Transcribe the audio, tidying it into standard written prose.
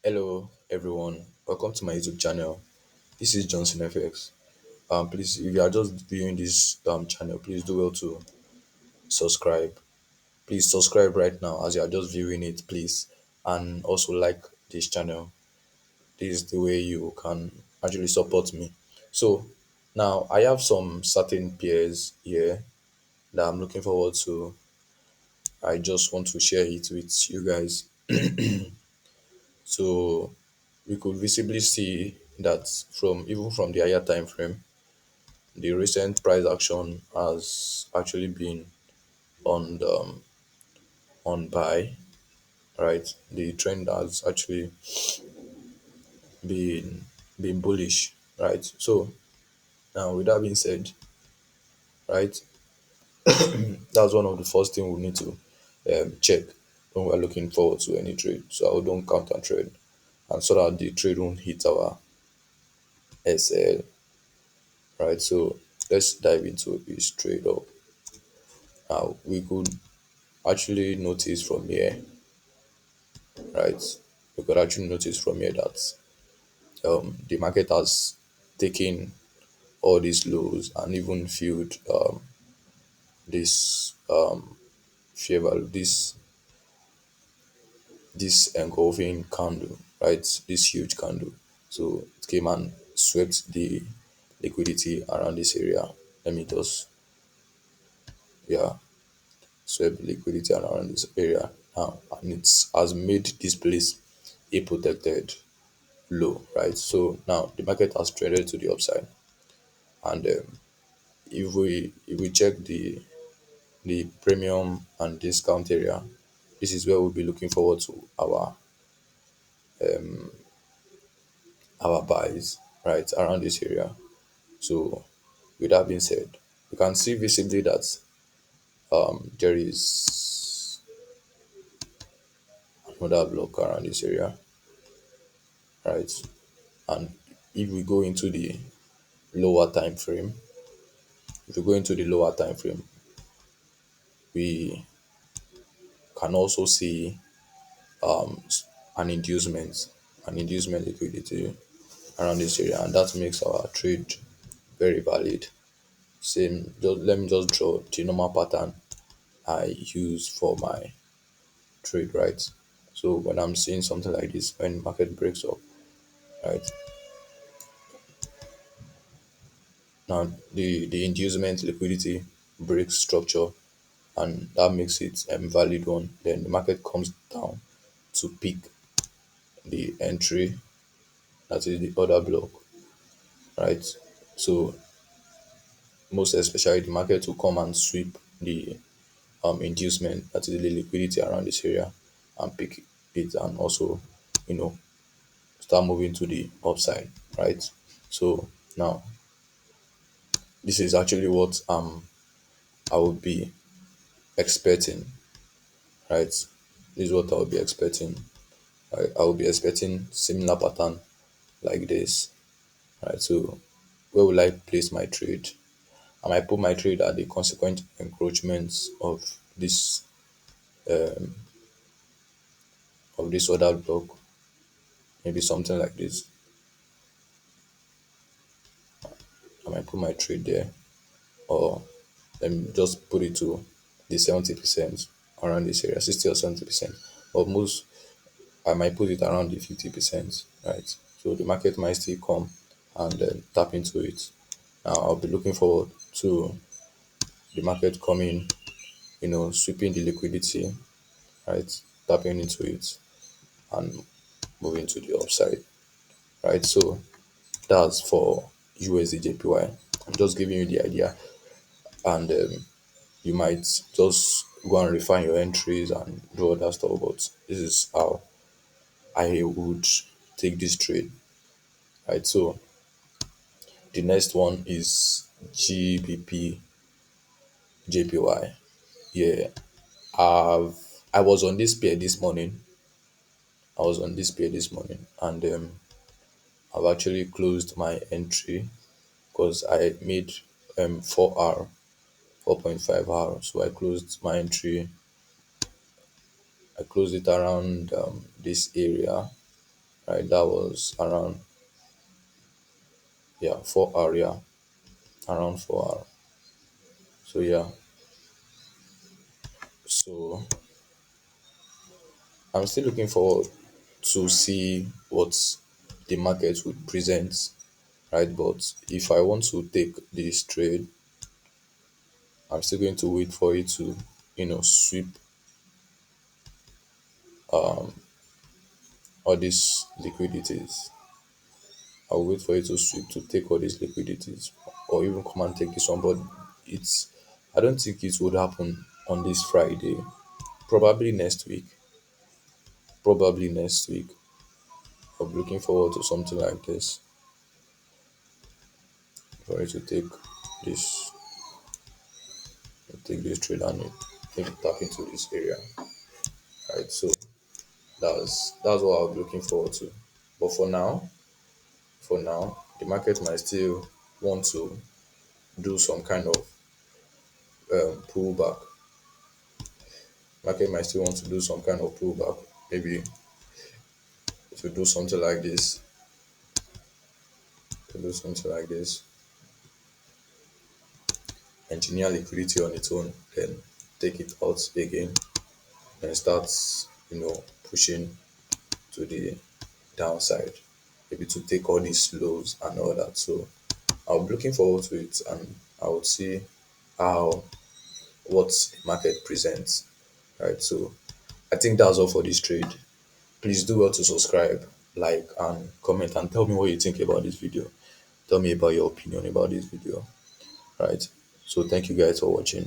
Hello everyone, welcome to my YouTube channel. This is Johnson FX. Please, if you are just viewing this channel, please do well to subscribe. Please subscribe right now as you are just viewing it, please, and also like this channel. This is the way you can actually support me. So now I have some certain peers here that I'm looking forward to. I just want to share it with you guys. So we could visibly see that from even from the higher time frame, the recent price action has actually been on on buy, right? The trend has actually been been bullish, right? So now with that being said, right, that's one of the first thing we need to check when we're looking forward to any trade. So I don't counter trade, and so that the trade won't hit our SL, right? So let's dive into this trade up. Now we could actually notice from here, right? We could actually notice from here that the market has taken all these lows and even filled this fair value, this engulfing candle, right? This huge candle. So it came and swept the liquidity around this area. Let me just, yeah, swept the liquidity around this area now, and it has made this place a protected low, right? So now the market has traded to the upside, and if we check the premium and discount area, this is where we'll be looking forward to our buys, right, around this area. So with that being said, you can see visibly that there is another block around this area, right? And if we go into the lower time frame, if we go into the lower time frame, we can also see an inducement, an inducement liquidity around this area, and that makes our trade very valid. Same, just let me just draw the normal pattern I use for my trade, right? So when I'm seeing something like this, when market breaks up, right? Now the inducement liquidity breaks structure, and that makes it valid one. Then the market comes down to pick the entry, that is the other block, right? So most especially the market will come and sweep the inducement, that is the liquidity around this area, and pick it, and also, you know, start moving to the upside, right? So now this is actually what I would be expecting, right? This is what I would be expecting. I will be expecting similar pattern like this, right? So where will I place my trade? I might put my trade at the consequent encroachments of this other block, maybe something like this. I might put my trade there, or let me just put it to the 70% around this area, 60 or 70%. But most, I might put it around the 50%, right? So the market might still come and then tap into it. Now I'll be looking forward to the market coming, sweeping the liquidity, right? Tapping into it and moving to the upside, right? So that's for USD JPY. I'm just giving you the idea, and you might just go and refine your entries and do other stuff. But this is how I would take this trade, right? So the next one is GBP JPY. Yeah, I've I was on this pair this morning. I was on this pair this morning, and I've actually closed my entry because I made 4R, 4.5 hours. So I closed my entry. I closed it around this area, right? That was around, yeah, 4 hour, yeah, around 4 hour. So yeah, so I'm still looking forward to see what the market would present, right? But if I want to take this trade, I'm still going to wait for it to, sweep all these liquidities. I'll wait for it to sweep to take all these liquidities, or even come and take this one. But it's, I don't think it would happen on this Friday. Probably next week. Probably next week. I'm looking forward to something like this, for it to this take this trade and maybe tap into this area. Right. So that's what I'll be looking forward to. But for now, the market might still want to do some kind of pullback. Market might still want to do some kind of pullback. Maybe to do something like this, to do something like this, engineer liquidity on its own, then take it out again, and start, pushing to the downside, maybe to take all these lows and all that. So I'll be looking forward to it, and I would see how what the market presents. Right. So I think that's all for this trade. Please do well to subscribe, like, and comment, and tell me what you think about this video. Tell me about your opinion about this video. Right. So thank you guys for watching.